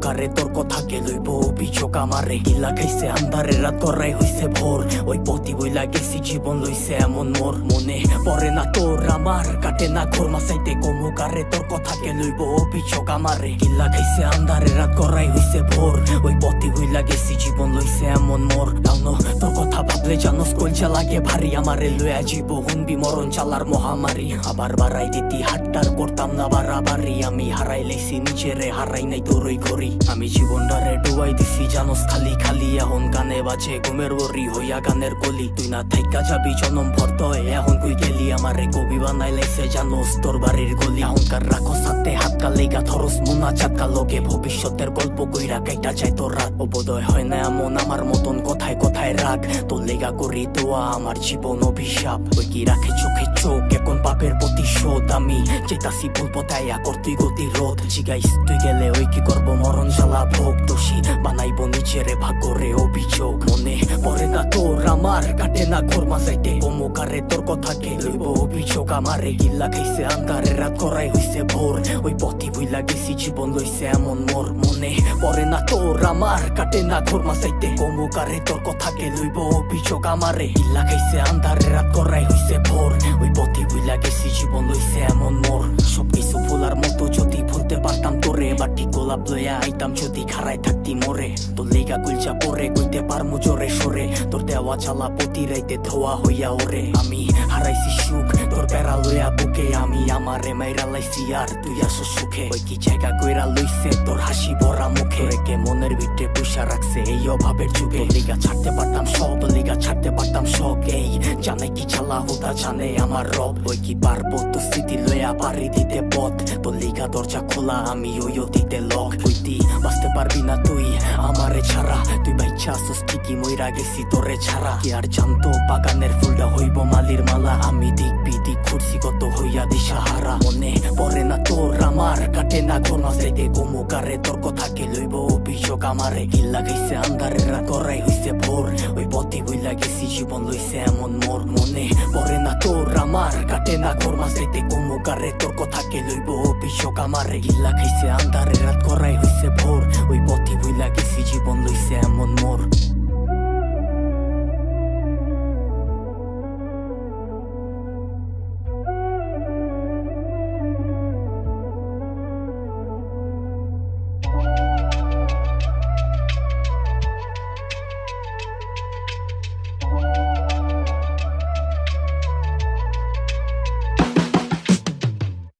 কারে তর্ক থাকে লইব অভিযোগ আমারে গিলা খাইছে আন্ধারে রাত করাই হইছে ভোর ওই পথি বইলা গেছি জীবন লইছে এমন মোর মনে পড়ে না তোর আমার কাটে না ঘোর মাসাইতে কমু কারে তর্ক থাকে লইব অভিযোগ আমারে গিলা খাইছে আন্ধারে রাত করাই হইছে ভোর ওই পথি বইলা গেছি জীবন লইছে এমন মোর দাউনো তোর কথা ভাবলে জানোস কলজা লাগে ভারী আমারে লইয়া জীব হুনবি মরণ চালার মহামারী আবার বাড়াই দিতি হাট্টার করতাম না বাড়াবাড়ি আমি হারাই লেছি নিজেরে হারাই নাই তোরই ঘড়ি আমি জীবনটারে ডুবাই দিছি জানোস খালি খালি এখন গানে বাজে ঘুমের বরি হইয়া গানের গলি তুই না থাইকা যাবি জনম ভর্ত এখন কই গেলি আমারে কবি বানাই লাইছে জানোস তোর বাড়ির গলি এখনকার রাখো সাথে হাত কালেগা ধরস মুনা চাকা লগে ভবিষ্যতের গল্প কইরা কাইটা যায় তোর রাত অবোধয় হয় না এমন আমার মতন কথায় কথায় রাগ তোর লেগা করি দোয়া আমার জীবন অভিশাপ ওই কি রাখে চোখে চোখ এখন পাপের প্রতিশোধ আমি চেতাসি ভুল পথাইয়া করতুই গতিরোধ জিগাইস তুই গেলে ওই কি করবো মরণ জ্বালা ভোগ দোষী বানাইবো নিজেরে ভাগ্যরে অভিযোগ মনে পড়ে না তোর আমার কাটে না ঘোর মাসাইতে কমুকারে তোর কথাকে লইব অভিযোগ আমারে গিল্লা খাইছে আন্ধারে রাত করাই হইছে ভোর ওই পথি বইলা গেছি জীবন লইছে এমন মোর মনে পড়ে না তোর আমার কাটে না ঘোর মাসাইতে কমুকারে তোর কথাকে লইব অভিযোগ আমারে গিল্লা খাইছে আন্ধারে রাত করাই হইছে ভোর ওই পথি বইলা গেছি জীবন লইছে এমন মোর সবকিছু ভোলার মতো যদি ভুলতে পারতাম তোরে বাটি গোলাপ লইয়া আইতাম যদি খারাই থাকতি মোরে তোর লেগা গুলচা পরে কইতে পারমু জোরে সরে তোর দেওয়া চালা প্রতি রাইতে ধোয়া হইয়া ওরে আমি হারাইছি সুখ তোর বেড়া লইয়া বুকে আমি আমারে মাইরা লাইছি আর তুই আসো সুখে ওই কি জায়গা কইরা লইছে তোর হাসি ভরা মুখে রেখে মনের ভিতরে পুষা রাখছে এই অভাবের যুগে লিগা ছাড়তে পারতাম সব লিগা ছাড়তে পারতাম শখ এই জানে কি চালা হুদা জানে আমার রব ওই কি পারবো তো স্মৃতি লইয়া পারি দিতে পথ তোর লিগা দরজা খোলা আমি ওই অতীতে লক হইতি বাঁচতে পারবি না তুই আমারে ছাড়া তুই বাইচ্ছা আসস ঠিকই মইরা গেছি তোরে ছাড়া কি আর জানতো বাগানের ফুলটা হইব মালির মালা আমি দিক বিদিক ঘুরছি কত হইয়া দিশাহারা মনে পড়ে না তোর আমার কাটে না ঘোর মাসাইতে কমুকারে তোর কথাকে লইব অভিযোগ আমারে গিল্লা খাইছে আন্ধারে রাত করাই হইছে ভোর ওই পথি বইলা গেছি জীবন লইছে এমন মোর মনে পড়ে না তোর আমার কাটে না ঘোর মাসাইতে কমুকারে তোর কথাকে লইব অভিযোগ আমারে গিল্লা খাইছে আন্ধারে রাত করাই হইছে ভোর ওই পথি বইলা গেছি জীবন লইছে এমন মোর।